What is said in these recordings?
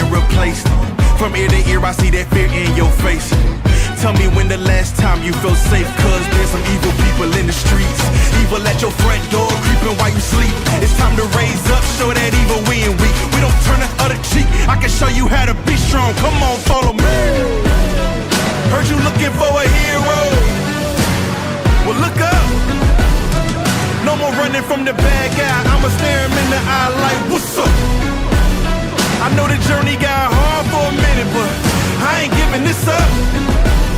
been replaced. From ear to ear, I see that fear in your face. Tell me when the last time you felt safe, cause there's some evil people in the streets. Evil at your front door, creeping while you sleep. It's time to raise up, show that evil we ain't weak. We don't turn the other cheek, I can show you how to be strong. Come on, follow me. Heard you looking for a hero. Well, look up. No more running from the bad guy, I'ma stare him in the eye like, what's up? I know the journey got hard for a minute, but I ain't giving this up.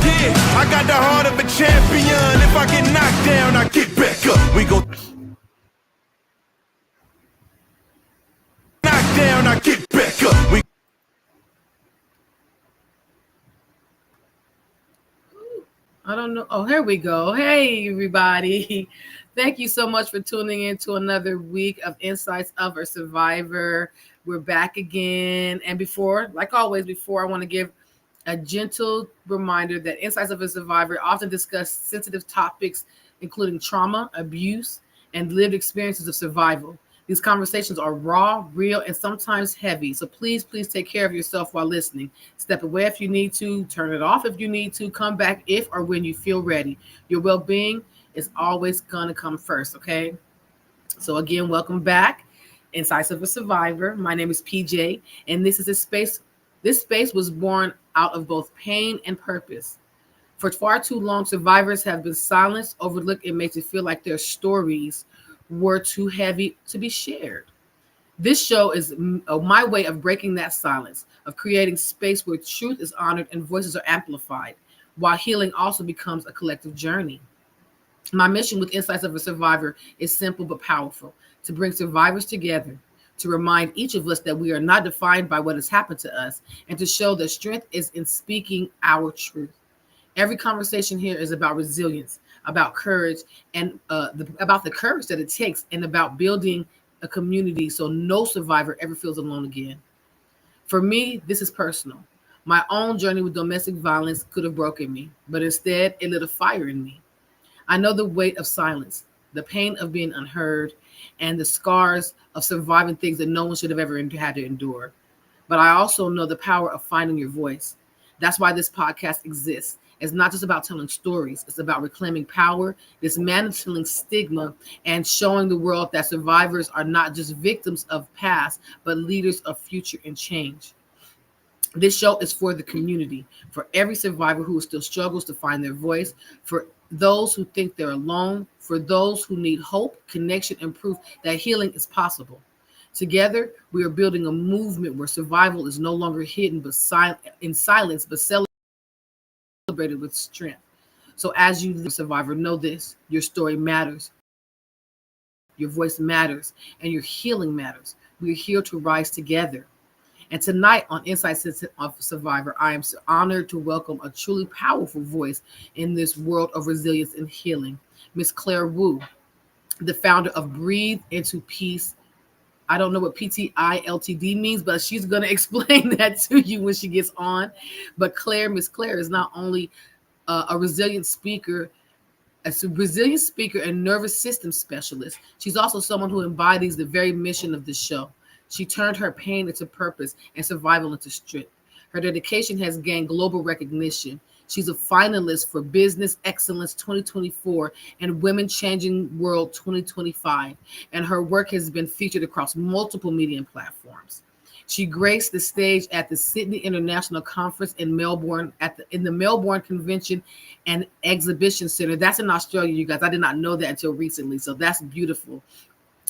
Yeah, I got the heart of a champion. If I get knocked down, I get back up. We go knock down, I get back up. We I don't know. Oh, here we go. Hey, everybody. Thank you so much for tuning in to another week of Insights of a Survivor. We're back again. And before, like always, I want to give a gentle reminder that Insights of a Survivor often discuss sensitive topics, including trauma, abuse, and lived experiences of survival. These conversations are raw, real, and sometimes heavy. So please take care of yourself while listening. Step away if you need to, turn it off if you need to, come back if or when you feel ready. Your well-being is always going to come first, okay? So again, welcome back. Insights of a Survivor. My name is PJ, and this is a space. This space was born out of both pain and purpose. For far too long, survivors have been silenced, overlooked, and made to feel like their stories were too heavy to be shared. This show is my way of breaking that silence, of creating space where truth is honored and voices are amplified, while healing also becomes a collective journey. My mission with Insights of a Survivor is simple but powerful: to bring survivors together, to remind each of us that we are not defined by what has happened to us, and to show that strength is in speaking our truth. Every conversation here is about resilience, about courage, and about the courage that it takes, and about building a community so no survivor ever feels alone again. For me, this is personal. My own journey with domestic violence could have broken me, but instead it lit a fire in me. I know the weight of silence, the pain of being unheard, and the scars of surviving things that no one should have ever had to endure. But I also know the power of finding your voice. That's why this podcast exists. It's not just about telling stories. It's about reclaiming power, dismantling stigma, and showing the world that survivors are not just victims of past, but leaders of future and change. This show is for the community, for every survivor who still struggles to find their voice, for those who think they're alone, for those who need hope, connection, and proof that healing is possible. Together, we are building a movement where survival is no longer hidden but in silence, but celebrated with strength. So as you, the survivor, know this: your story matters, your voice matters, and your healing matters. We're here to rise together. And tonight on Insights of Survivor, I am so honored to welcome a truly powerful voice in this world of resilience and healing, Miss Claire Wu, the founder of Breathe Into Peace. I don't know what PTILTD means, but she's going to explain that to you when she gets on. But Miss Claire is not only a resilient speaker, and nervous system specialist. She's also someone who embodies the very mission of this show. She turned her pain into purpose and survival into strength. Her dedication has gained global recognition. She's a finalist for Business Excellence 2024 and Women Changing World 2025, and her work has been featured across multiple media platforms. She graced the stage at the Sydney International Conference in Melbourne, in the Melbourne Convention and Exhibition Center. That's in Australia, you guys. I did not know that until recently, so that's beautiful.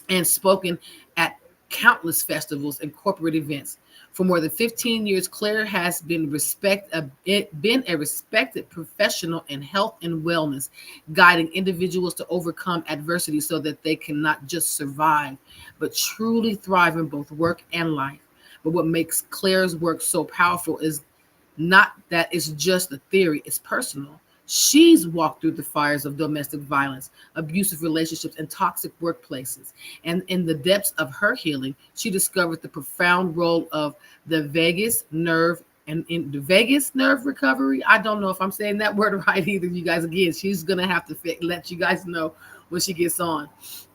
And spoken at countless festivals and corporate events. For more than 15 years, Claire has been a respected professional in health and wellness, guiding individuals to overcome adversity so that they can not just survive, but truly thrive in both work and life. But what makes Claire's work so powerful is not that it's just a theory, it's personal. She's walked through the fires of domestic violence, abusive relationships, and toxic workplaces. And in the depths of her healing, she discovered the profound role of the vagus nerve and in the vagus nerve recovery. I don't know if I'm saying that word right either, you guys. Again, she's going to have to let you guys know when she gets on.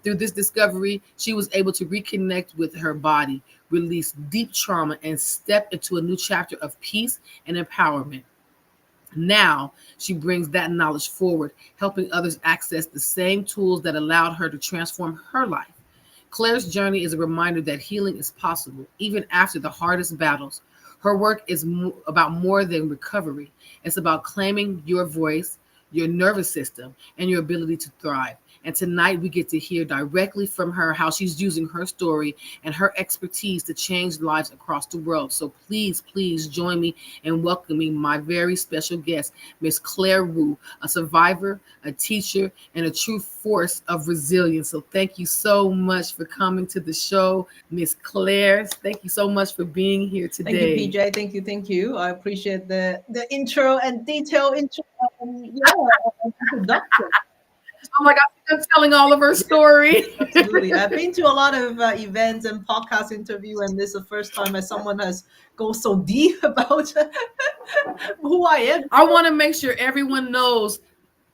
Through this discovery, she was able to reconnect with her body, release deep trauma, and step into a new chapter of peace and empowerment. Now she brings that knowledge forward, helping others access the same tools that allowed her to transform her life. Claire's journey is a reminder that healing is possible, even after the hardest battles. Her work is about more than recovery, it's about claiming your voice, your nervous system, and your ability to thrive. And tonight we get to hear directly from her how she's using her story and her expertise to change lives across the world. So please, please join me in welcoming my very special guest, Miss Claire Wu, a survivor, a teacher, and a true force of resilience. So thank you so much for coming to the show, Miss Claire. Thank you so much for being here Thank you, today. PJ. Thank you, thank you. I appreciate the intro and detailed intro. Introduction. Oh my God, I'm telling all of her story. Absolutely. I've been to a lot of events and podcast interview, and this is the first time that someone has go so deep about who I am. I want to make sure everyone knows.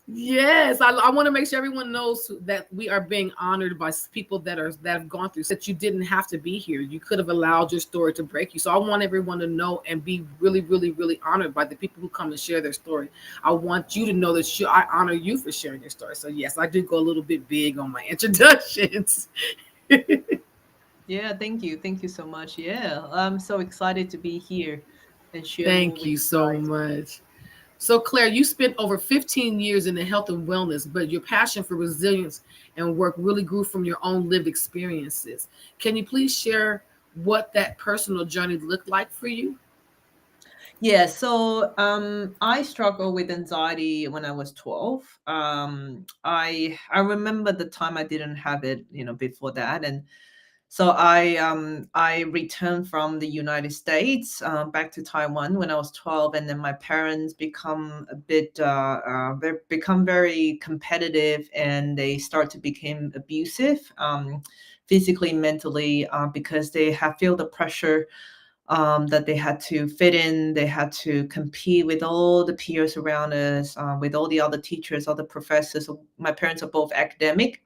Yes, I want to make sure everyone knows that we are being honored by people that have gone through. That you didn't have to be here. You could have allowed your story to break you. So I want everyone to know and be really, really, really honored by the people who come and share their story. I want you to know that I honor you for sharing your story. So yes, I did go a little bit big on my introductions. Yeah, thank you so much. Yeah, I'm so excited to be here and share more Thank with you you so guys. much. So, Claire, you spent over 15 years in the health and wellness, but your passion for resilience and work really grew from your own lived experiences. Can you please share what that personal journey looked like for you? Yeah, so I struggled with anxiety when I was 12. I remember the time I didn't have it, before that, and so I returned from the United States back to Taiwan when I was 12, and then my parents become a bit they become very competitive, and they start to become abusive, physically, mentally, because they have feel the pressure that they had to fit in. They had to compete with all the peers around us, with all the other teachers, other professors. So my parents are both academic,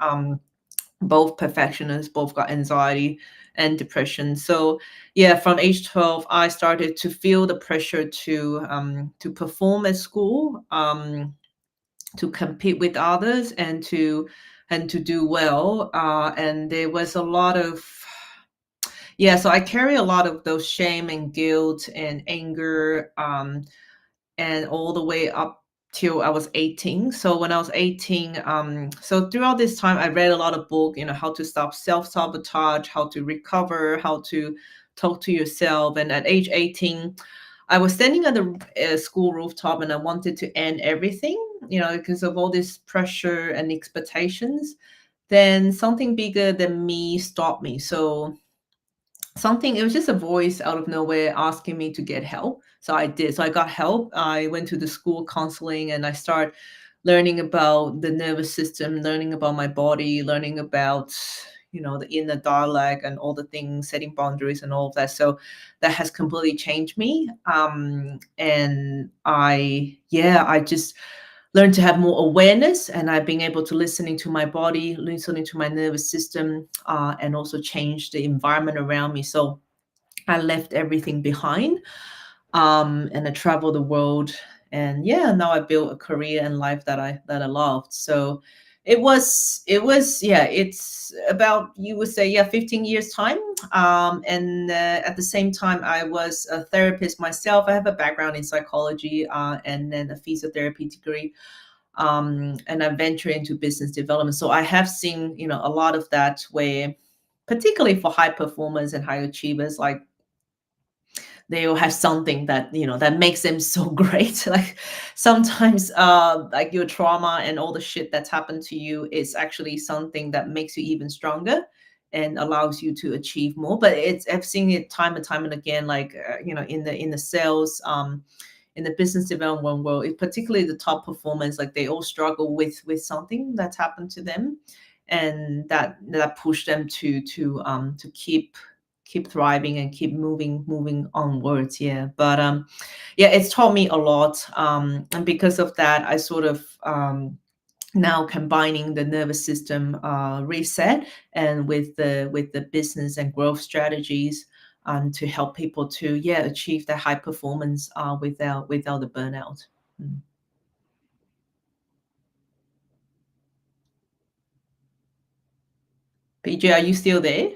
both perfectionists, both got anxiety and depression. So yeah, from age 12, I started to feel the pressure to perform at school, to compete with others, and to do well. And there was a lot of, yeah, so I carry a lot of those shame and guilt and anger, and all the way up till I was 18. So when I was 18, so throughout this time, I read a lot of book, how to stop self-sabotage, how to recover, how to talk to yourself. And at age 18, I was standing at the school rooftop, and I wanted to end everything, because of all this pressure and expectations. Then something bigger than me stopped me. So something, it was just a voice out of nowhere asking me to get help. So I did. So I got help. I went to the school counseling, and I started learning about the nervous system, learning about my body, learning about the inner dialogue and all the things, setting boundaries and all of that. So that has completely changed me. And I just learned to have more awareness, and I've been able to listening to my body, listening to my nervous system, and also change the environment around me. So I left everything behind, and I traveled the world, and yeah, now I built a career and life that I loved. So it was yeah, it's about, you would say, yeah, 15 years time. And at the same time, I was a therapist myself. I have a background in psychology, and then a physiotherapy degree, and I venture into business development. So I have seen, a lot of that, where particularly for high performers and high achievers, like they will have something that that makes them so great. Like sometimes, like your trauma and all the shit that's happened to you is actually something that makes you even stronger and allows you to achieve more. But I've seen it time and time and again, like in the sales, in the business development world, particularly the top performers, like they all struggle with something that's happened to them, and that pushed them to keep thriving and keep moving onwards. Yeah, but yeah, it's taught me a lot, and because of that, I sort of, now combining the nervous system reset, and with the business and growth strategies, and to help people to, yeah, achieve the high performance without the burnout. Mm. PJ, are you still there?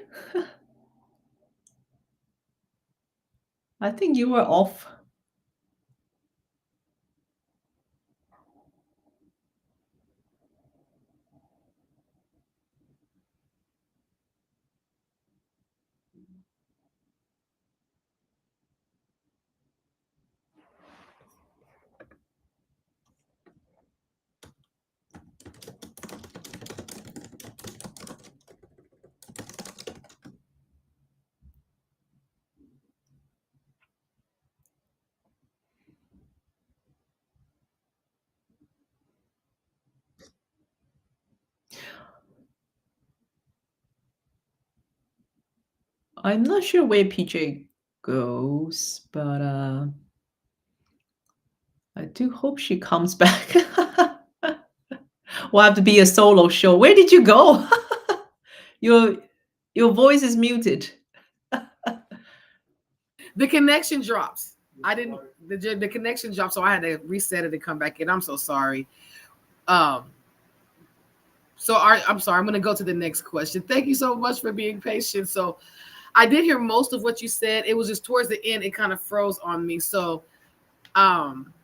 I think you were off. I'm not sure where PJ goes, but I do hope she comes back. Will have to be a solo show. Where did you go? your your voice is muted. The connection drops. I didn't. The connection dropped, so I had to reset it and come back in. I'm so sorry. Um. I'm sorry. I'm going to go to the next question. Thank you so much for being patient. So, I did hear most of what you said. It was just towards the end, it kind of froze on me. So, um,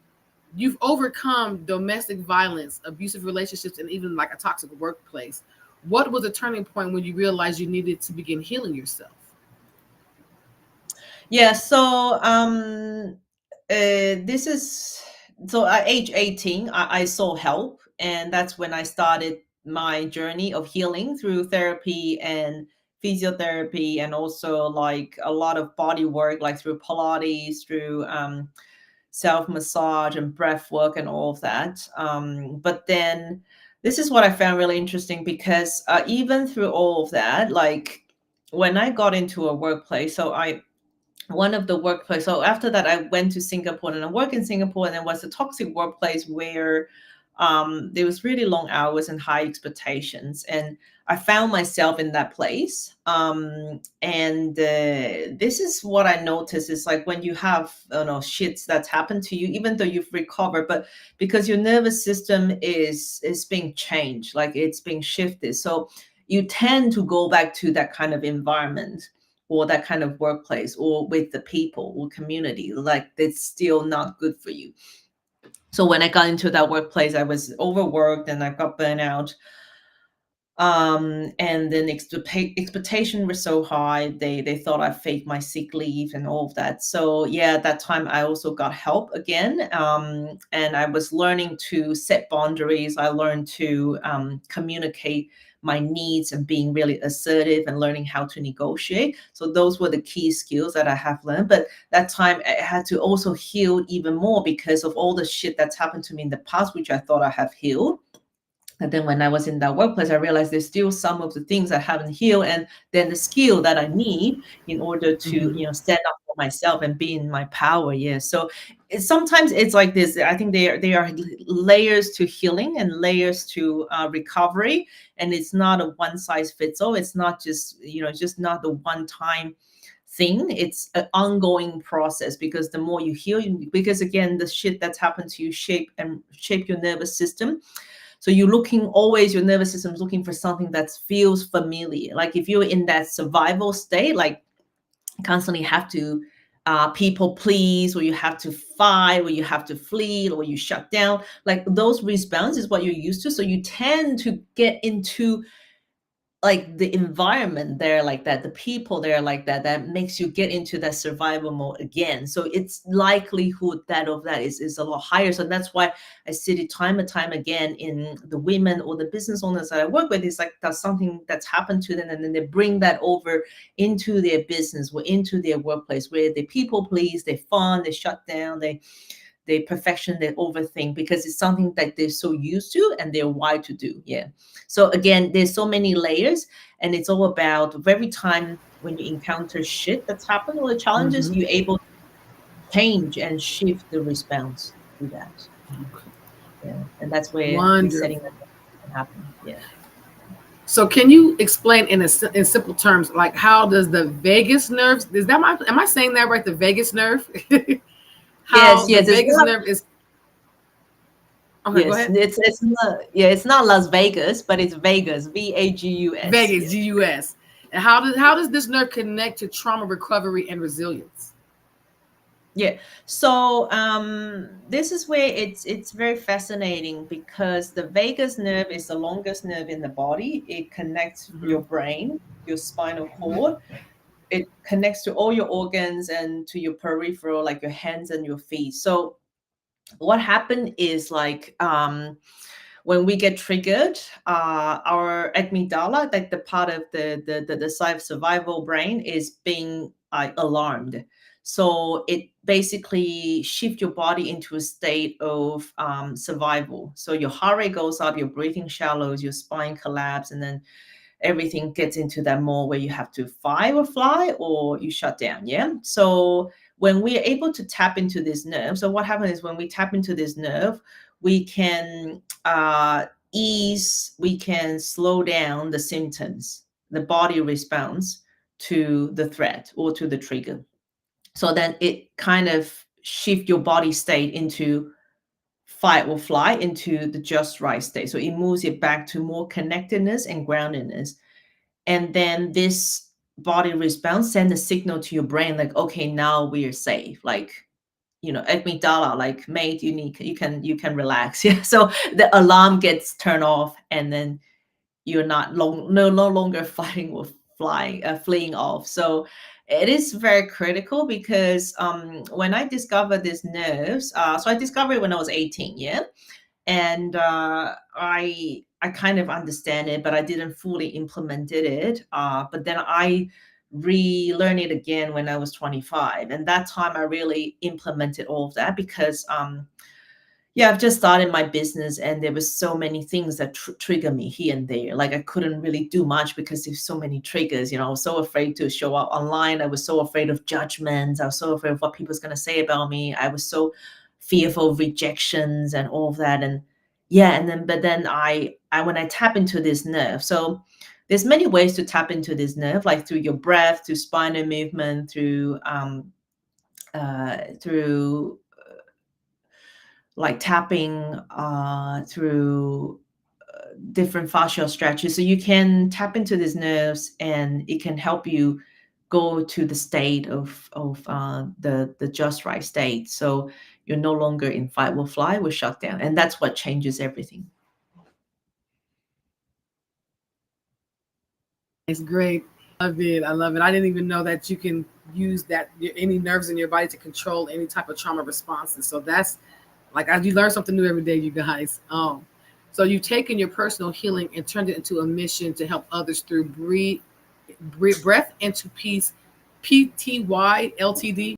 you've overcome domestic violence, abusive relationships, and even like a toxic workplace. What was a turning point when you realized you needed to begin healing yourself? Yeah, so this is so at age 18, I saw help, and that's when I started my journey of healing through therapy and physiotherapy, and also like a lot of body work, like through Pilates, through self massage and breath work and all of that. But then this is what I found really interesting, because even through all of that, like when I got into a workplace, so I one of the workplace. So after that, I went to Singapore and I worked in Singapore, and it was a toxic workplace where there was really long hours and high expectations. And I found myself in that place. And this is what I noticed is like when you have, you know, shits that's happened to you, even though you've recovered, but because your nervous system is being changed, like it's being shifted. So you tend to go back to that kind of environment or that kind of workplace or with the people or community, like it's still not good for you. So when I got into that workplace, I was overworked and I got burnout. And then expectation was so high, they thought I faked my sick leave and all of that. So yeah, at that time I also got help again. And I was learning to set boundaries. I learned to communicate my needs and being really assertive and learning how to negotiate. So those were the key skills that I have learned. But that time I had to also heal even more because of all the shit that's happened to me in the past, which I thought I have healed. And then when I was in that workplace, I realized there's still some of the things I haven't healed, and then the skill that I need in order to, Mm-hmm. stand up for myself and be in my power. Yeah. So sometimes it's like this. I think they are layers to healing and layers to recovery, and it's not a one size fits all. It's not just just not the one time thing. It's an ongoing process, because the more you heal, because again, the shit that's happened to you shape your nervous system. So you're looking always, your nervous system is looking for something that feels familiar. Like if you're in that survival state, like constantly have to people please, or you have to fight, or you have to flee, or you shut down, like those responses is what you're used to. So you tend to get into like the environment there like that, the people there like that, that makes you get into that survival mode again. So it's likelihood that of that is a lot higher. So that's why I see it time and time again in the women or the business owners that I work with. It's like that's something that's happened to them, and then they bring that over into their business or into their workplace, where they people please, they fun, they shut down, they perfection, they overthink, because it's something that they're so used to and they're wired to do. Yeah. So again, there's so many layers, and it's all about every time when you encounter shit that's happened or the challenges, Mm-hmm. you're able to change and shift the response to that. Yeah. And that's where resetting Wonderful. that can happen. Yeah. So can you explain in simple terms, like how does the vagus nerve, is that my, am I saying that right? The vagus nerve, how Yes, the yes, it's vagus not. nerve is, okay, go Yes, ahead. it's not. Yeah, it's not Las Vegas, but it's Vegas. Vagus. Vegas, Yes. GUS. And how does this nerve connect to trauma recovery and resilience? Yeah. So this is where it's very fascinating because the vagus nerve is the longest nerve in the body. It connects Hmm. your brain, your spinal cord. It connects to all your organs and to your peripheral, like your hands and your feet. So what happened is like when we get triggered, our amygdala, like the part of the side of survival brain, is being alarmed. So it basically shift your body into a state of survival. So your heart rate goes up, your breathing shallows, your spine collapse, and then everything gets into that mode where you have to fight or fly or you shut down. Yeah. So when we are able to tap into this nerve, so what happens is when we tap into this nerve, we can we can slow down the symptoms, the body response to the threat or to the trigger. So then it kind of shift your body state into fight or flight into the just right state. So it moves it back to more connectedness and groundedness. And then this body response send a signal to your brain like, okay, now we are safe. Like, amygdala, like, mate, you can relax. Yeah. So the alarm gets turned off, and then you're not no longer fighting or fleeing off. So it is very critical because when I discovered these nerves, so I discovered it when I was 18. Yeah. And I kind of understand it, but I didn't fully implemented it. But then I relearned it again when I was 25, and that time I really implemented all of that because yeah, I've just started my business, and there was so many things that trigger me here and there. Like I couldn't really do much because there's so many triggers. I was so afraid to show up online. I was so afraid of judgments. I was so afraid of what people's gonna say about me. I was so fearful of rejections and all of that. And yeah, and then but then I when I tap into this nerve, so there's many ways to tap into this nerve, like through your breath, through spinal movement, through like tapping through different fascial stretches. So you can tap into these nerves, and it can help you go to the state of the just right state. So you're no longer in fight or fly, we're shut down, and that's what changes everything. It's great. Love it. I love it. I didn't even know that you can use that any nerves in your body to control any type of trauma responses. So that's like you learn something new every day, you guys. So you've taken your personal healing and turned it into a mission to help others through breath into peace. PTY Ltd.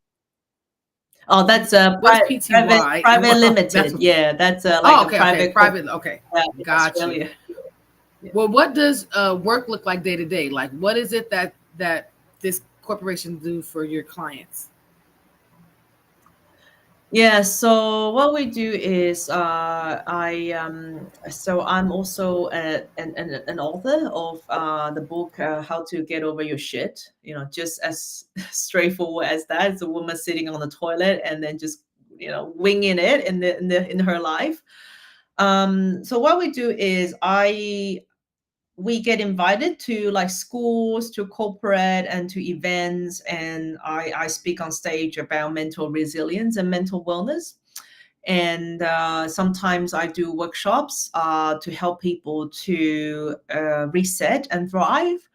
Oh, that's What's private PTY and private what? That's limited. what. Yeah, that's like Oh, a okay, okay, private corp private. Okay, in got you. Australia. Yeah. Well, what does work look like day to day? Like, what is it that this corporation do for your clients? Yeah, so what we do is so I'm also an author of the book How to Get Over Your Shit. Just as straightforward as that. It's a woman sitting on the toilet and then just winging it in her life. So what we do is we get invited to like schools, to corporate, and to events, and I speak on stage about mental resilience and mental wellness. And sometimes I do workshops to help people to reset and thrive,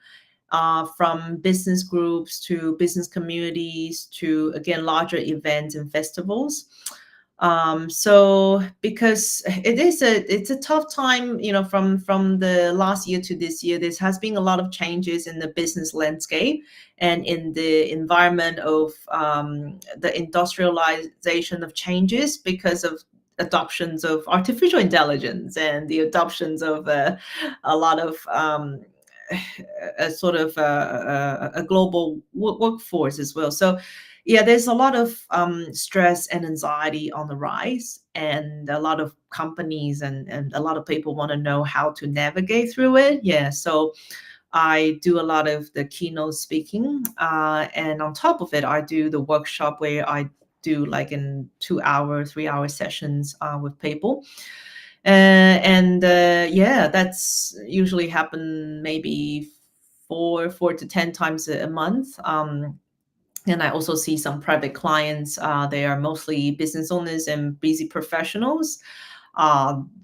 from business groups to business communities to, again, larger events and festivals. So because it's a tough time, from the last year to this year, there has been a lot of changes in the business landscape and in the environment of the industrialization of changes because of adoptions of artificial intelligence and the adoptions of a lot of a sort of a global workforce as well. So Yeah, there's a lot of stress and anxiety on the rise, and a lot of companies and a lot of people want to know how to navigate through it. Yeah, so I do a lot of the keynote speaking, and on top of it, I do the workshop where I do like in 2 hour, 3 hour sessions with people. And yeah, that's usually happen maybe four to 10 times a month. And I also see some private clients. They are mostly business owners and busy professionals.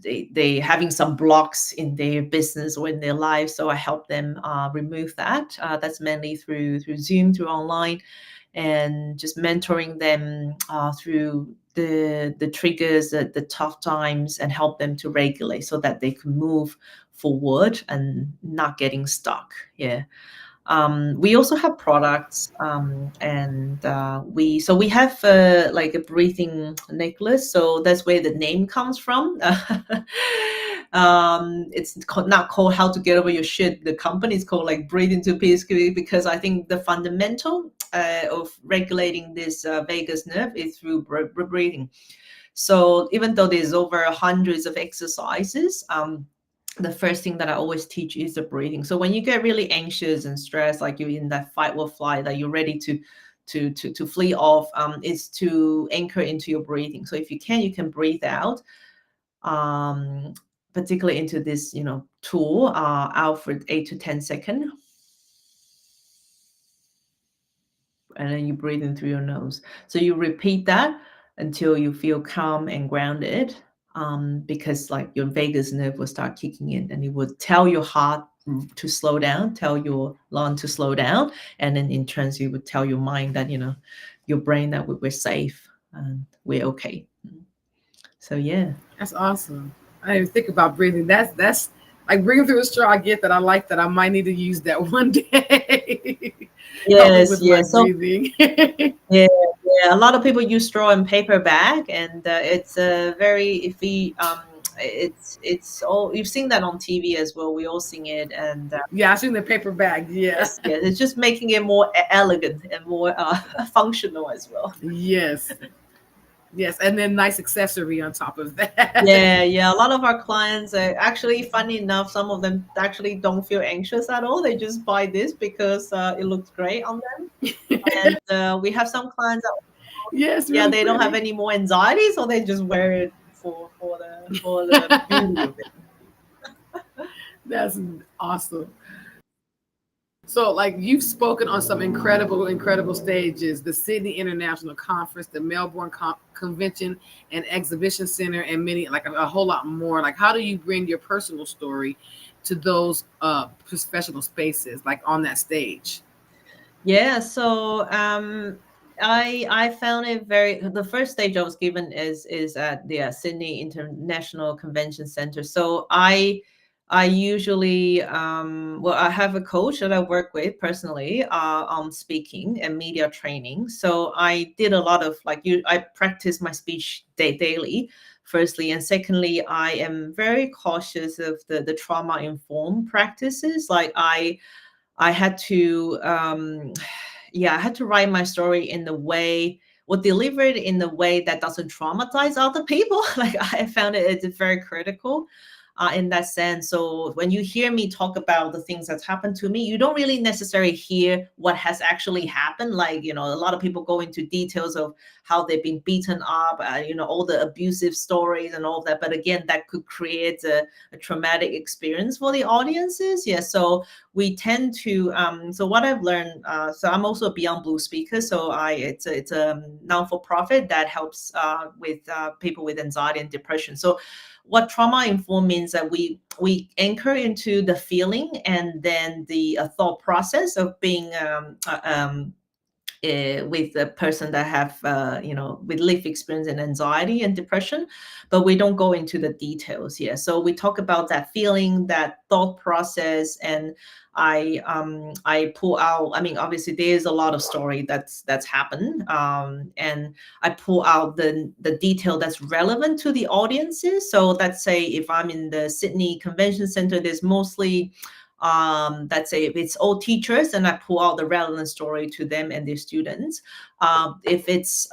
They having some blocks in their business or in their life, so I help them remove that. That's mainly through Zoom, through online, and just mentoring them through the triggers, the tough times, and help them to regulate so that they can move forward and not getting stuck. Yeah. We also have products, and we have like a breathing necklace. So that's where the name comes from. Not called How to Get Over Your Shit. The company is called like Breathe into Peace, because I think the fundamental of regulating this vagus nerve is through breathing. So even though there's over hundreds of exercises, the first thing that I always teach is the breathing. So when you get really anxious and stressed, like you're in that fight or flight, that you're ready to flee off, is to anchor into your breathing. So if you can breathe out, particularly into this, tool, out for 8 to 10 seconds, and then you breathe in through your nose. So you repeat that until you feel calm and grounded, because like your vagus nerve will start kicking in, and it would tell your heart to slow down, tell your lung to slow down, and then in turn you would tell your mind that, your brain, that we're safe and we're okay. So yeah. That's awesome. I didn't even think about breathing. That's like breathing through a straw. I get that. I like that. I might need to use that one day. Help me Yes, with my yes. So breathing. yeah, yeah. A lot of people use straw and paper bag, and it's very iffy. It's all, you've seen that on TV as well. We all seen it, and Yeah, I seen the paper bag. Yeah. yes, yes. It's just making it more elegant and more functional as well. Yes. Yes. And then nice accessory on top of that. Yeah, yeah. A lot of our clients are actually, funny enough, some of them actually don't feel anxious at all. They just buy this because it looks great on them. And we have some clients that, Yes, yeah, really they don't have pretty. any more anxiety, so they just wear it for the beauty of it. That's awesome. So, like, you've spoken on some incredible, incredible stages: the Sydney International Conference, the Melbourne Convention and Exhibition Center, and many, like a whole lot more. Like, how do you bring your personal story to those professional spaces, like on that stage? Yeah, so I found it very. The first stage I was given is at the Sydney International Convention Center. So I usually, well, I have a coach that I work with personally on speaking and media training. So I did a lot of like I practice my speech daily. Firstly, and secondly, I am very cautious of the trauma informed practices. Like I had to, yeah, I had to write my story in the way, or deliver it in the way that doesn't traumatize other people. Like I found it's very critical in that sense. So when you hear me talk about the things that's happened to me, you don't really necessarily hear what has actually happened. Like, a lot of people go into details of how they've been beaten up, all the abusive stories and all of that. But again, that could create a traumatic experience for the audiences. Yeah. So we tend to, so what I've learned, so I'm also a Beyond Blue speaker. So it's a non-for-profit that helps with people with anxiety and depression. So what trauma informed means that we anchor into the feeling and then the thought process of being with a person that have with lived experience in anxiety and depression, but we don't go into the details here. So we talk about that feeling, that thought process, and I pull out. I mean, obviously there's a lot of story that's happened, and I pull out the detail that's relevant to the audiences. So let's say if I'm in the Sydney Convention Center, there's mostly Let's say if it's all teachers, and I pull out the relevant story to them and their students. If it's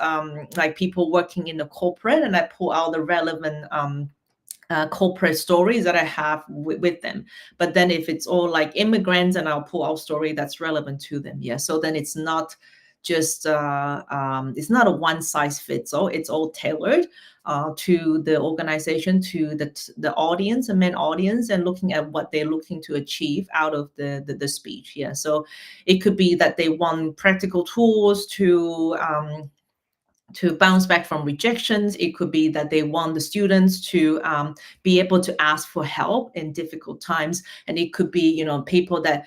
like people working in the corporate, and I pull out the relevant corporate stories that I have with them. But then if it's all like immigrants, and I'll pull out story that's relevant to them. Yeah. So then it's not just it's not a one size fits all. It's all tailored to the organization, to the audience, the main audience, and looking at what they're looking to achieve out of the speech. Yeah. So it could be that they want practical tools to bounce back from rejections. It could be that they want the students to be able to ask for help in difficult times. And it could be, people that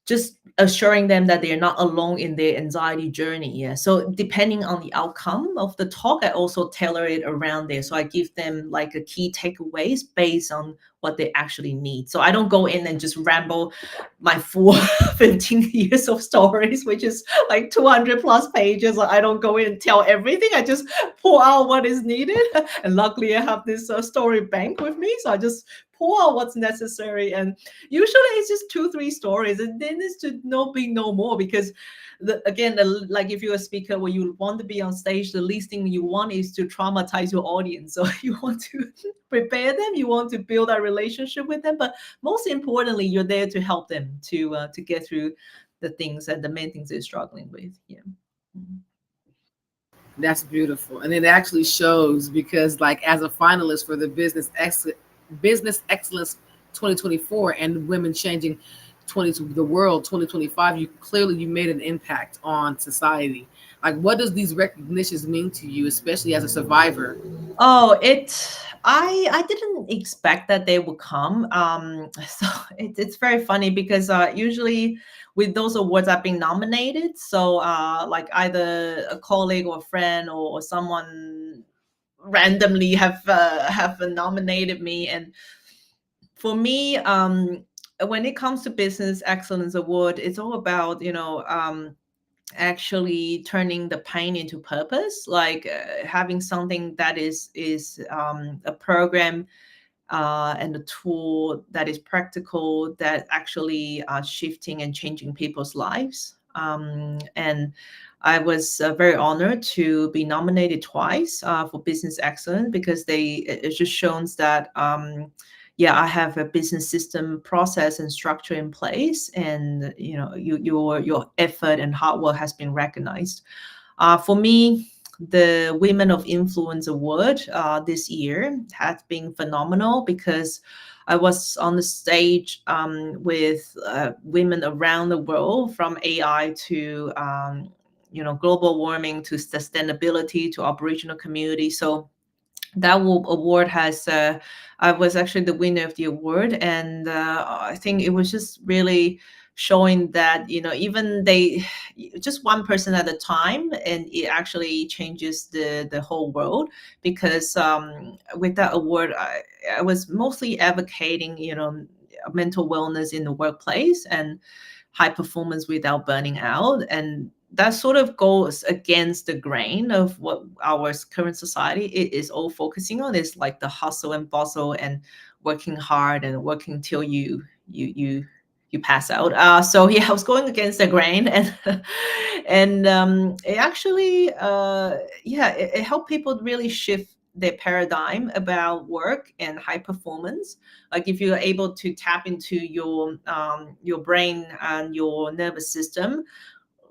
just assuring them that they're not alone in their anxiety journey. Yeah. So depending on the outcome of the talk, I also tailor it around there. So I give them like a key takeaways based on what they actually need. So I don't go in and just ramble my full 15 years of stories, which is like 200 plus pages. I don't go in and tell everything. I just pull out what is needed. And luckily I have this story bank with me. So I just pull out what's necessary. And usually it's just 2-3 stories, and then it's to be no more, because like if you're a speaker where you want to be on stage, the least thing you want is to traumatize your audience. So you want to prepare them, you want to build a relationship with them, but most importantly, you're there to help them to get through the things and the main things they're struggling with. Yeah. Mm-hmm. That's beautiful. And it actually shows, because like as a finalist for the Business Excellence 2024 and Women Changing the World 2025, you made an impact on society. Like, what does these recognitions mean to you, especially as a survivor? Oh, I didn't expect that they would come. So it's very funny, because usually with those awards I've been nominated. So like either a colleague or a friend or someone randomly have nominated me. And for me, when it comes to Business Excellence Award, it's all about actually turning the pain into purpose, like having something that is a program and a tool that is practical, that actually shifting and changing people's lives. And I was very honored to be nominated twice for Business Excellence, because it just shows that yeah, I have a business system, process, and structure in place, and your effort and hard work has been recognized. For me, the Women of Influence Award this year has been phenomenal, because I was on the stage with women around the world, from AI to global warming, to sustainability, to Aboriginal community. So that award has I was actually the winner of the award, and I think it was just really showing that even they just one person at a time, and it actually changes the whole world. Because with that award, I was mostly advocating mental wellness in the workplace and high performance without burning out. And that sort of goes against the grain of what our current society is all focusing on, is like the hustle and bustle and working hard and working till you pass out. So yeah, I was going against the grain, and and it actually yeah, it helped people really shift their paradigm about work and high performance. Like if you're able to tap into your brain and your nervous system,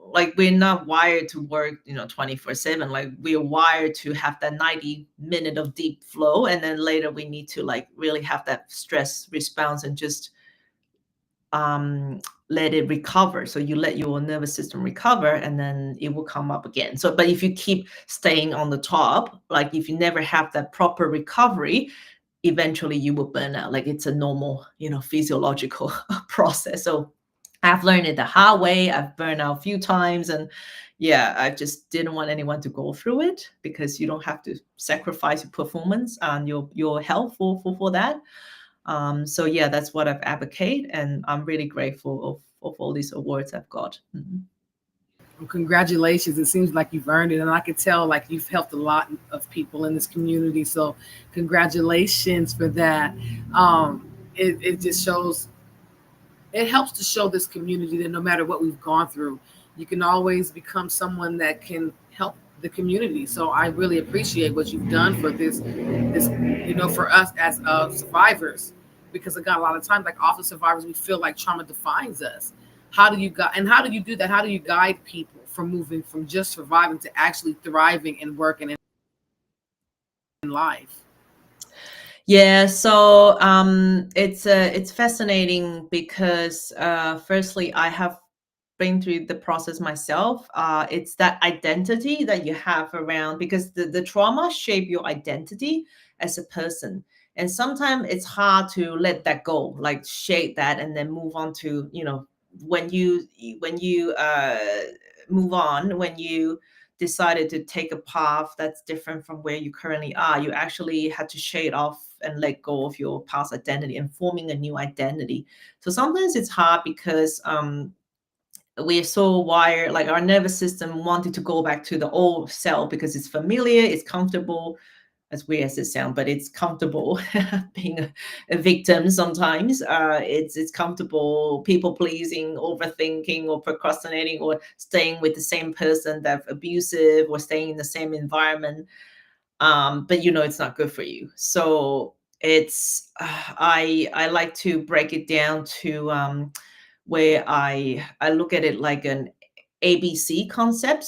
like we're not wired to work 24/7. Like we're wired to have that 90-minute of deep flow, and then later we need to like really have that stress response and just let it recover. So you let your nervous system recover, and then it will come up again. So but if you keep staying on the top, like if you never have that proper recovery, eventually you will burn out. Like it's a normal physiological process. So I've learned it the hard way. I've burned out a few times, and yeah, I just didn't want anyone to go through it, because you don't have to sacrifice your performance and your health for that. So yeah, that's what I've advocated, and I'm really grateful of all these awards I've got. Mhm. Well, congratulations. It seems like you've earned it. And I could tell like you've helped a lot of people in this community. So congratulations for that. It just shows it helps to show this community that no matter what we've gone through, you can always become someone that can help the community. So I really appreciate what you've done for this, for us as survivors, because again, a lot of times, like often survivors, we feel like trauma defines us. How do you do that? How do you guide people from moving from just surviving to actually thriving and working in life? Yeah, so it's fascinating because firstly, I have been through the process myself. It's that identity that you have around, because the trauma shape your identity as a person, and sometimes it's hard to let that go, like shape that, and then move on to, when you move on, when you decided to take a path that's different from where you currently are, you actually had to shade off and let go of your past identity and forming a new identity. So sometimes it's hard because we're so wired, like our nervous system wanted to go back to the old self because it's familiar, it's comfortable, as weird as it sounds, but it's comfortable being a victim sometimes. It's comfortable people pleasing, overthinking, or procrastinating, or staying with the same person that's abusive, or staying in the same environment. But it's not good for you. So I like to break it down to where I look at it like an ABC concept.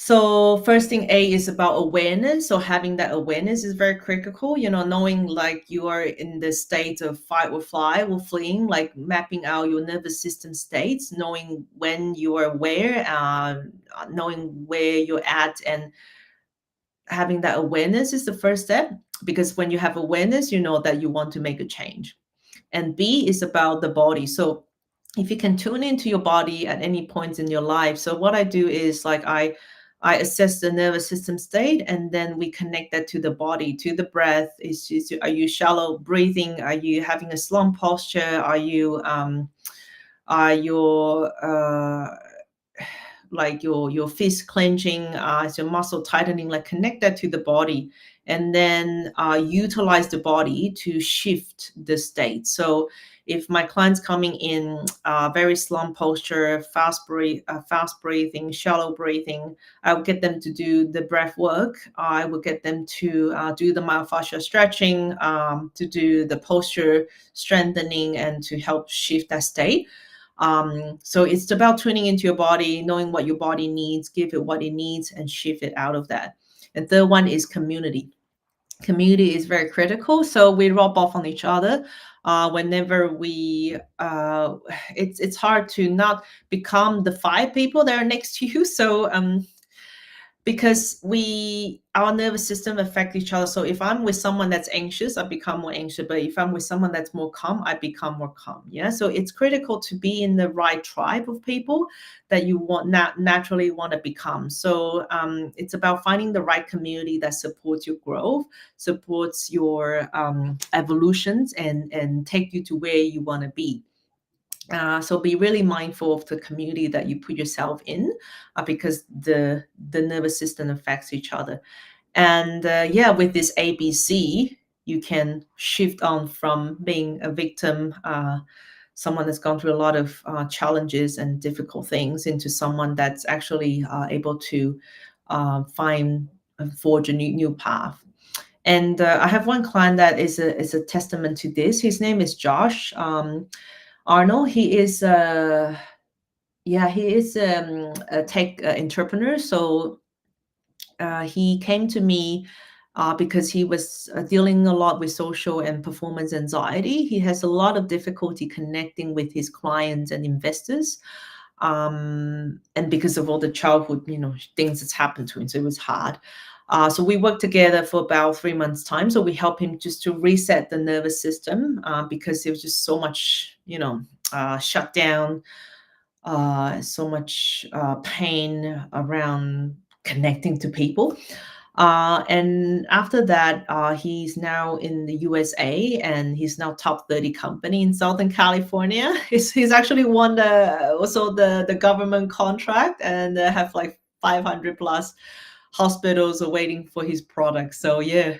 So first thing A is about awareness. So having that awareness is very critical. Knowing like you are in the state of fight or flight or fleeing, like mapping out your nervous system states, knowing when you are aware, knowing where you're at, and having that awareness is the first step. Because when you have awareness, you know that you want to make a change. And B is about the body. So if you can tune into your body at any point in your life. So what I do is like I assess the nervous system state, and then we connect that to the body, to the breath. Are you shallow breathing? Are you having a slump posture? Are your like your fist clenching, is your muscle tightening? Like connect that to the body, and then utilize the body to shift the state. So if my client's coming in very slump posture, fast breathing, shallow breathing, I will get them to do the breath work. I will get them to do the myofascial stretching, to do the posture strengthening, and to help shift that state. So it's about tuning into your body, knowing what your body needs, give it what it needs, and shift it out of that. And third one is community. Community is very critical. So we rub off on each other. Whenever it's hard to not become the five people that are next to you. So because our nervous system affect each other. So if I'm with someone that's anxious, I become more anxious. But if I'm with someone that's more calm, I become more calm. Yeah. So it's critical to be in the right tribe of people that you naturally want to become. So it's about finding the right community that supports your growth, supports your evolutions, and take you to where you want to be. So be really mindful of the community that you put yourself in, because the nervous system affects each other. And yeah, with this ABC, you can shift on from being a victim, someone that's gone through a lot of challenges and difficult things, into someone that's actually able to find and forge a new path. And I have one client that is a testament to this. His name is Josh. Arnold, he is a tech entrepreneur. So he came to me because he was dealing a lot with social and performance anxiety. He has a lot of difficulty connecting with his clients and investors, and because of all the childhood, things that's happened to him, so it was hard. So we worked together for about 3 months' time. So we helped him just to reset the nervous system, because there was just so much, shut down, so much pain around connecting to people. And after that, he's now in the USA, and he's now top 30 company in Southern California. He's actually won the government contract, and have like 500 plus hospitals are waiting for his product. So yeah,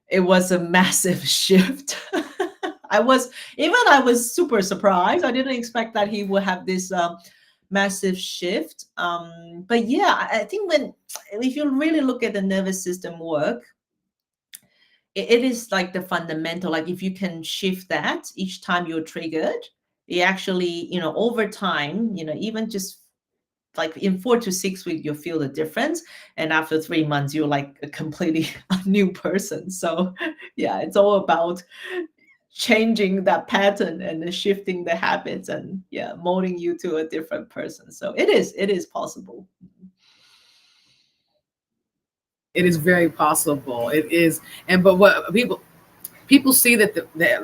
it was a massive shift. I was super surprised. I didn't expect that he would have this massive shift. But yeah, I think if you really look at the nervous system work, it is like the fundamental. Like if you can shift that each time you're triggered, it actually, over time, even just like in 4 to 6 weeks, you'll feel the difference. And after 3 months, you're like a completely new person. So yeah, it's all about changing that pattern and then shifting the habits and yeah, molding you to a different person. So it is possible. It is very possible. It is, and but what people see that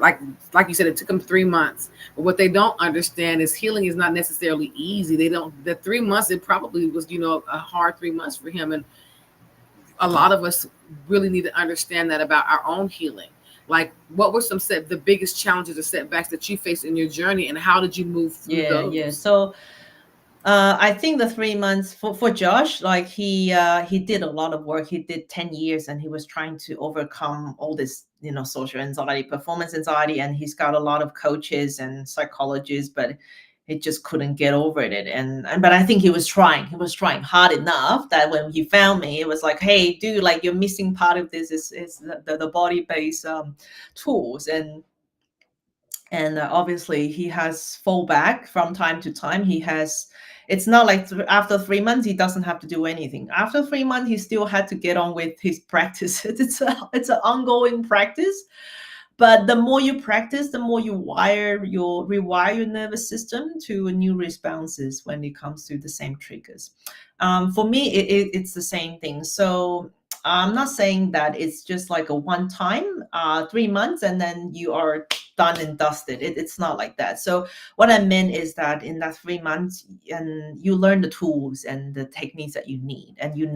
like you said, it took them 3 months. But what they don't understand is healing is not necessarily easy. They don't. The 3 months, it probably was a hard 3 months for him, and a lot of us really need to understand that about our own healing. Like, what were the biggest challenges or setbacks that you faced in your journey, and how did you move through those? Yeah. So I think the 3 months for Josh, like he did a lot of work. He did 10 years and he was trying to overcome all this, social anxiety, performance anxiety, and he's got a lot of coaches and psychologists, but he just couldn't get over it. But I think he was trying hard enough that when he found me, it was like, hey, dude, like you're missing part of this is the body-based tools. And obviously he has fallback from time to time. It's not like after 3 months he doesn't have to do anything. After 3 months he still had to get on with his practice. It's an ongoing practice, but the more you practice, the more you rewire your nervous system to new responses when it comes to the same triggers. For me, it's the same thing. So I'm not saying that it's just like a one time 3 months and then you are done and dusted. It's not like that. So what I meant is that in that 3 months, and you learn the tools and the techniques that you need, and you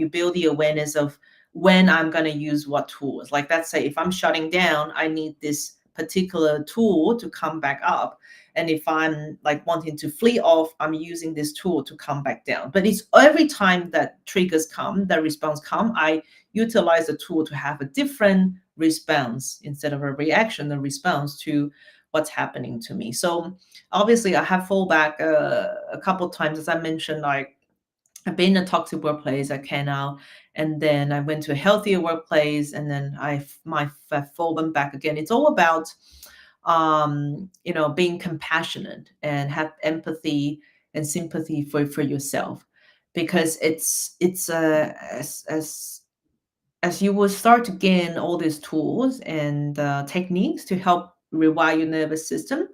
build the awareness of when I'm going to use what tools. Like, let's say if I'm shutting down, I need this particular tool to come back up. And if I'm like wanting to flee off, I'm using this tool to come back down. But it's every time that triggers come, that response come, I utilize the tool to have a different response instead of a reaction, a response to what's happening to me. So obviously I have fallback a couple of times, as I mentioned, like I've been in a toxic workplace at Canal, and then I went to a healthier workplace, and then I've fallen back again. It's all about being compassionate and have empathy and sympathy for yourself, because it's as you will start to gain all these tools and techniques to help rewire your nervous system,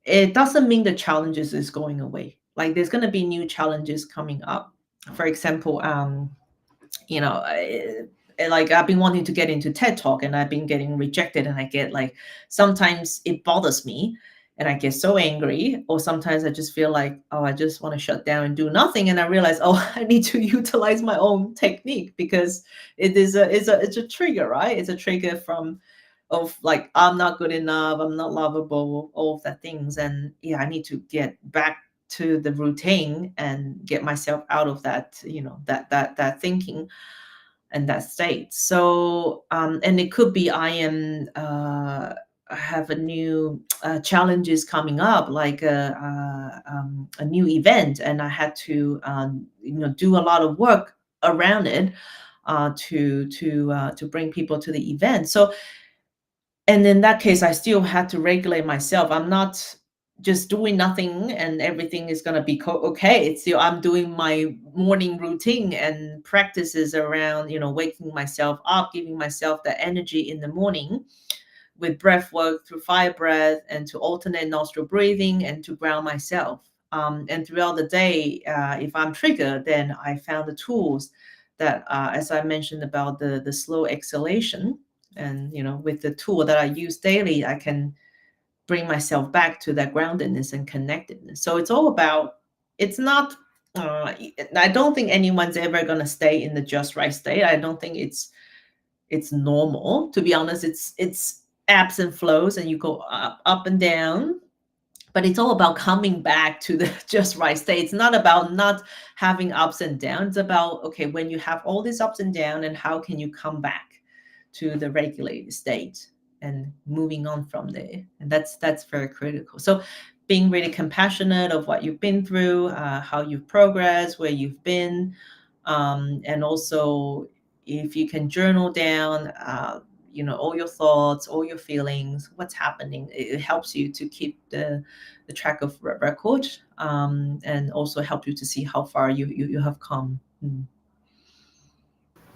it doesn't mean the challenges is going away. Like, there's going to be new challenges coming up. For example, like I've been wanting to get into TED Talk and I've been getting rejected, and I get like, sometimes it bothers me and I get so angry, or sometimes I just feel like, oh, I just want to shut down and do nothing. And I realize, oh, I need to utilize my own technique, because it's a trigger, right? It's a trigger of like, I'm not good enough, I'm not lovable, all of that things. And yeah, I need to get back to the routine and get myself out of that, that thinking and that state. So and it could be I have a new challenges coming up, like a new event, and I had to do a lot of work around it to bring people to the event. So, and in that case, I still had to regulate myself. I'm not just doing nothing and everything is going to be okay. It's still, I'm doing my morning routine and practices around, waking myself up, giving myself the energy in the morning with breath work through fire breath, and to alternate nostril breathing, and to ground myself. And throughout the day, if I'm triggered, then I found the tools that, as I mentioned about the slow exhalation, and with the tool that I use daily, I can bring myself back to that groundedness and connectedness. So it's all about, it's not I don't think anyone's ever going to stay in the just right state. I don't think it's normal, to be honest. It's ebbs and flows, and you go up and down, but it's all about coming back to the just right state. It's not about not having ups and downs. It's about, okay, when you have all these ups and downs, and how can you come back to the regulated state? and moving on from there. And that's very critical. So being really compassionate of what you've been through, how you've progressed, where you've been, and also if you can journal down, all your thoughts, all your feelings, what's happening, it helps you to keep the track of record, and also help you to see how far you have come.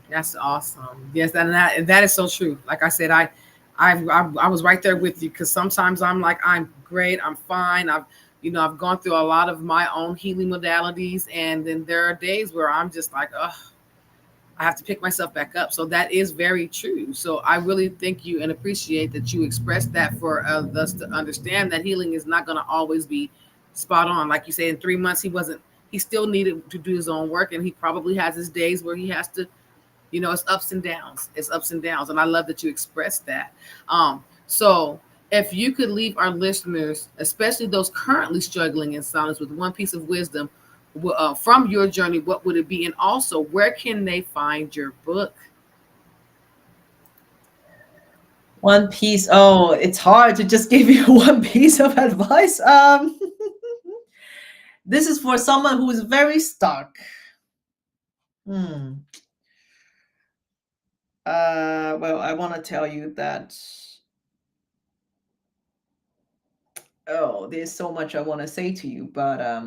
That's awesome. Yes, and that is so true. Like I said, I was right there with you, because sometimes I'm like, I'm great, I'm fine. I've gone through a lot of my own healing modalities, and then there are days where I'm just like, oh, I have to pick myself back up. So that is very true. So I really thank you and appreciate that you expressed that for us to understand that healing is not going to always be spot on. Like you say, in 3 months, he still needed to do his own work, and he probably has his days where he has to, it's ups and downs. It's ups and downs. And I love that you expressed that. So if you could leave our listeners, especially those currently struggling in silence, with one piece of wisdom from your journey, what would it be? And also, where can they find your book? One piece. Oh, it's hard to just give you one piece of advice. This is for someone who is very stuck. Well, I want to tell you that, there's so much I want to say to you, but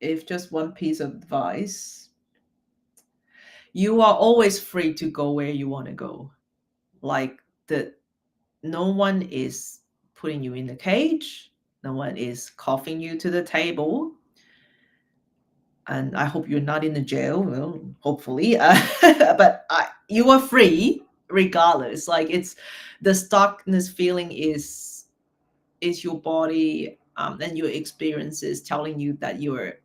if just one piece of advice, you are always free to go where you want to go. Like, no one is putting you in the cage. No one is coughing you to the table. And I hope you're not in the jail. Well, hopefully, but you are free regardless. Like, it's the stuckness feeling is your body, and your experiences telling you that you're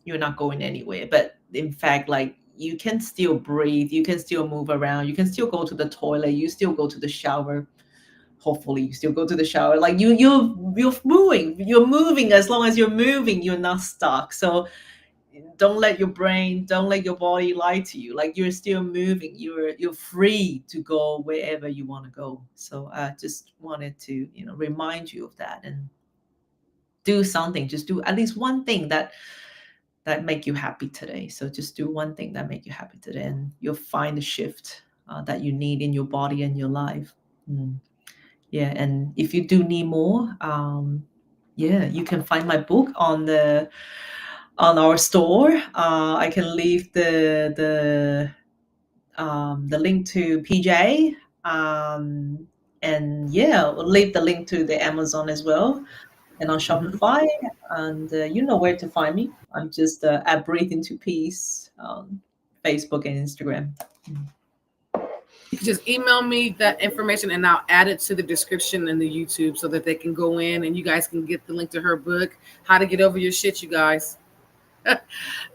not going anywhere. But in fact, like, you can still breathe, you can still move around, you can still go to the toilet, you still go to the shower. Hopefully you still go to the shower. Like, you're moving. As long as you're moving, you're not stuck. So don't let your brain, don't let your body lie to you. Like, you're still moving, you're free to go wherever you want to go. So I just wanted to remind you of that, and do something. Just do at least one thing that make you happy today. So just do one thing that make you happy today, and you'll find the shift that you need in your body and your life. Yeah. And if you do need more, you can find my book on our store. I can leave the link to PJ, and we'll leave the link to the Amazon as well, and on Shopify. And you know where to find me. I'm just at Breathe Into Peace on Facebook and Instagram. You can just email me that information, and I'll add it to the description in the YouTube, so that they can go in and you guys can get the link to her book, How to Get Over Your Shit, you guys.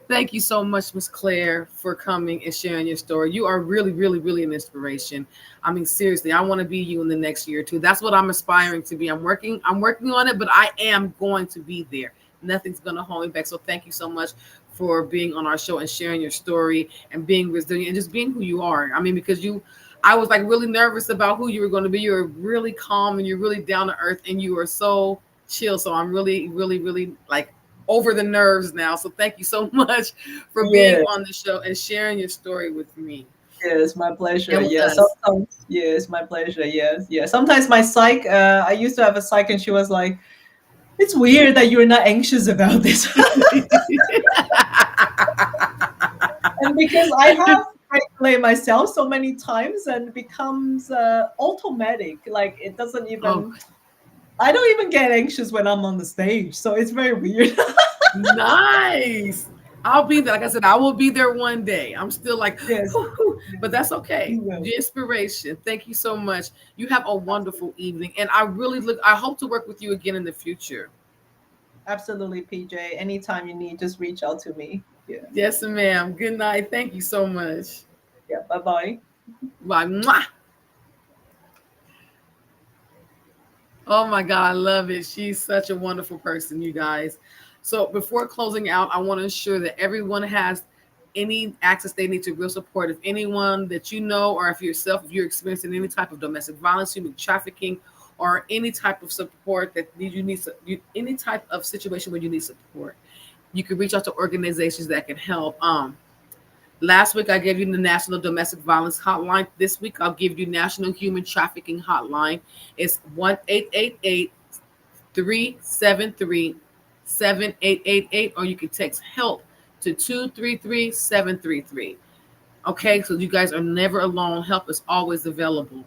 Thank you so much, Miss Claire, for coming and sharing your story. You are really, really, really an inspiration. I mean, seriously, I want to be you in the next year or two. That's what I'm aspiring to be. I'm working on it, but I am going to be there. Nothing's going to hold me back. So thank you so much for being on our show and sharing your story and being resilient and just being who you are. I mean, because I was like really nervous about who you were going to be. You're really calm and you're really down to earth and you are so chill. So I'm really, really, really like over the nerves now. So thank you so much for being on the show and sharing your story with me. Yes, my pleasure. Yes, sometimes. Yes, my pleasure. Yes, yeah. Sometimes my psych. I used to have a psych, and she was like, "It's weird that you're not anxious about this." And because I have regulate myself so many times, and it becomes automatic. Like, it doesn't even. Oh. I don't even get anxious when I'm on the stage, so it's very weird. Nice. I'll be there. Like I said, I will be there one day. I'm still like, yes. But that's okay. The inspiration. Thank you so much. You have a wonderful evening. And I hope to work with you again in the future. Absolutely, PJ. Anytime you need, just reach out to me. Yeah. Yes, ma'am. Good night. Thank you so much. Yeah. Bye-bye. Bye. Mwah. Oh my God, I love it. She's such a wonderful person, you guys. So before closing out, I want to ensure that everyone has any access they need to real support. If anyone that you know, or if you're experiencing any type of domestic violence, human trafficking, or any type of support that any type of situation where you need support, you can reach out to organizations that can help. Last week I gave you the National Domestic Violence Hotline. This week I'll give you National Human Trafficking Hotline. It's 1-888-373-7888, or you can text HELP to 233-733. Okay, so you guys are never alone. Help is always available.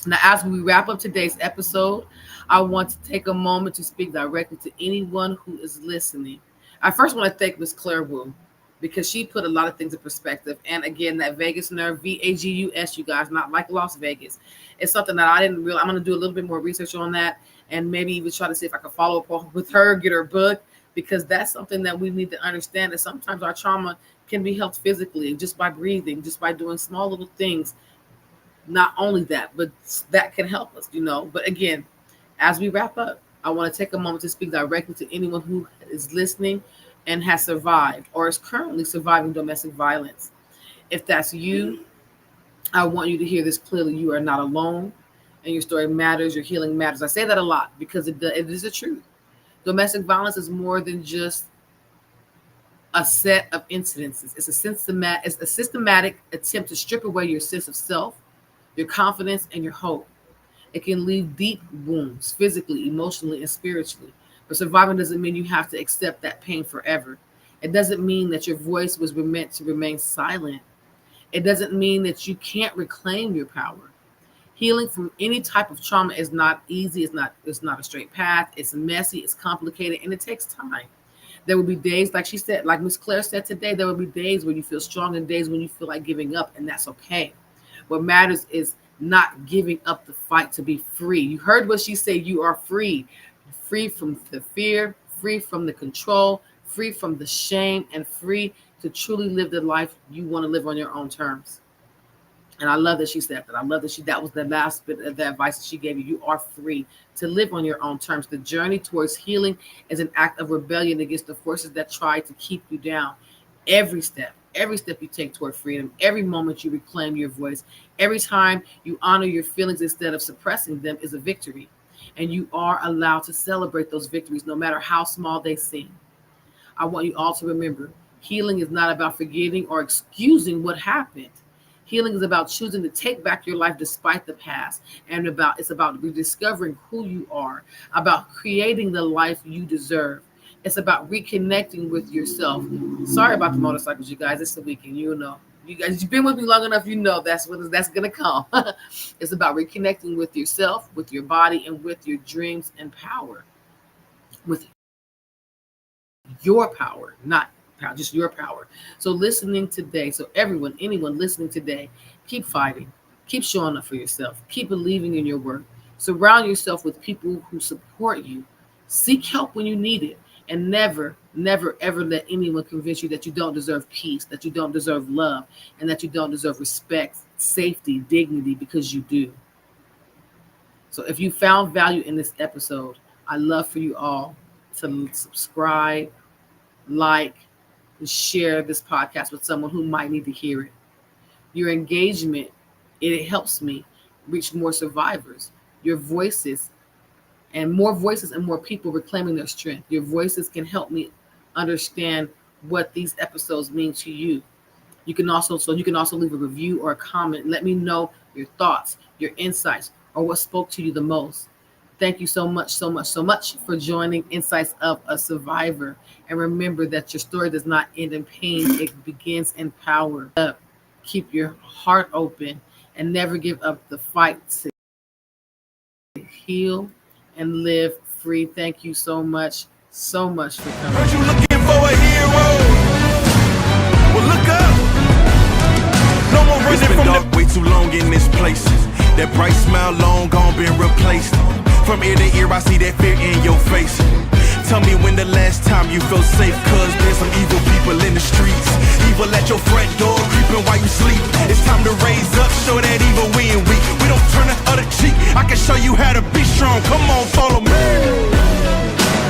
Now, as we wrap up today's episode, I want to take a moment to speak directly to anyone who is listening. I first want to thank Ms. Claire Wu, because she put a lot of things in perspective. And again, that Vegas nerve, VAGUS, you guys, not like Las Vegas. It's something that I didn't really, I'm going to do a little bit more research on that, and maybe even try to see if I can follow up with her, get her book, because that's something that we need to understand, that sometimes our trauma can be helped physically, just by breathing, just by doing small little things. Not only that, but that can help us, But again, as we wrap up, I want to take a moment to speak directly to anyone who is listening and has survived or is currently surviving domestic violence. If that's you, I want you to hear this clearly. You are not alone, and your story matters. Your healing matters. I say that a lot because it is the truth. Domestic violence is more than just a set of incidences. It's a systematic attempt to strip away your sense of self, your confidence, and your hope. It can leave deep wounds, physically, emotionally, and spiritually. But surviving doesn't mean you have to accept that pain forever. It doesn't mean that your voice was meant to remain silent. It doesn't mean that you can't reclaim your power. Healing from any type of trauma is not easy. It's not a straight path. It's messy, it's complicated, and it takes time. There will be days, like she said, like Miss Claire said today, there will be days where you feel strong and days when you feel like giving up, and that's okay. What matters is not giving up the fight to be free. You heard what she said. You are free. Free from the fear, free from the control, free from the shame, and free to truly live the life you want to live on your own terms. And I love that she said that. I love that was the last bit of the advice that she gave you. You are free to live on your own terms. The journey towards healing is an act of rebellion against the forces that try to keep you down. Every step you take toward freedom, every moment you reclaim your voice, every time you honor your feelings instead of suppressing them is a victory. And you are allowed to celebrate those victories, no matter how small they seem. I want you all to remember, healing is not about forgetting or excusing what happened. Healing is about choosing to take back your life despite the past, and it's about rediscovering who you are, about creating the life you deserve. It's about reconnecting with yourself. Sorry about the motorcycles, you guys. It's the weekend, You guys, you've been with me long enough, that's going to come. It's about reconnecting with yourself, with your body, and with your dreams and power. With your power, not power, just your power. So anyone listening today, keep fighting. Keep showing up for yourself. Keep believing in your work. Surround yourself with people who support you. Seek help when you need it. And never, never, ever let anyone convince you that you don't deserve peace, that you don't deserve love, and that you don't deserve respect, safety, dignity, because you do. So if you found value in this episode, I'd love for you all to subscribe, like, and share this podcast with someone who might need to hear it. Your engagement, it helps me reach more survivors. Your voices, and more people reclaiming their strength. Your voices can help me understand what these episodes mean to you. You can also leave a review or a comment. Let me know your thoughts, your insights, or what spoke to you the most. Thank you so much for joining Insights of a Survivor. And remember that your story does not end in pain. It begins in power. Keep your heart open and never give up the fight to heal and live free. Thank you so much for coming. Heard you looking for a hero. Well, look up. No more running from dark way too long in this place. That bright smile long gone been replaced. From ear to ear, I see that fear in your face. Tell me when the last time you felt safe, cause there's some evil people in the streets. Evil at your front door, creeping while you sleep. It's time to raise up, show that evil we ain't weak. We don't turn the other cheek, I can show you how to be strong. Come on, follow me.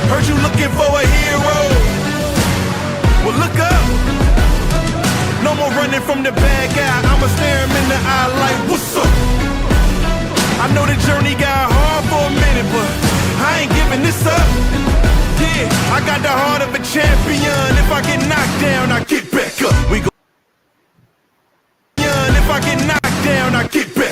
Heard you looking for a hero. Well, look up. I'm the bad guy, I'ma stare him in the eye like, what's up? I know the journey got hard for a minute, but I ain't giving this up. Yeah, I got the heart of a champion. If I get knocked down, I get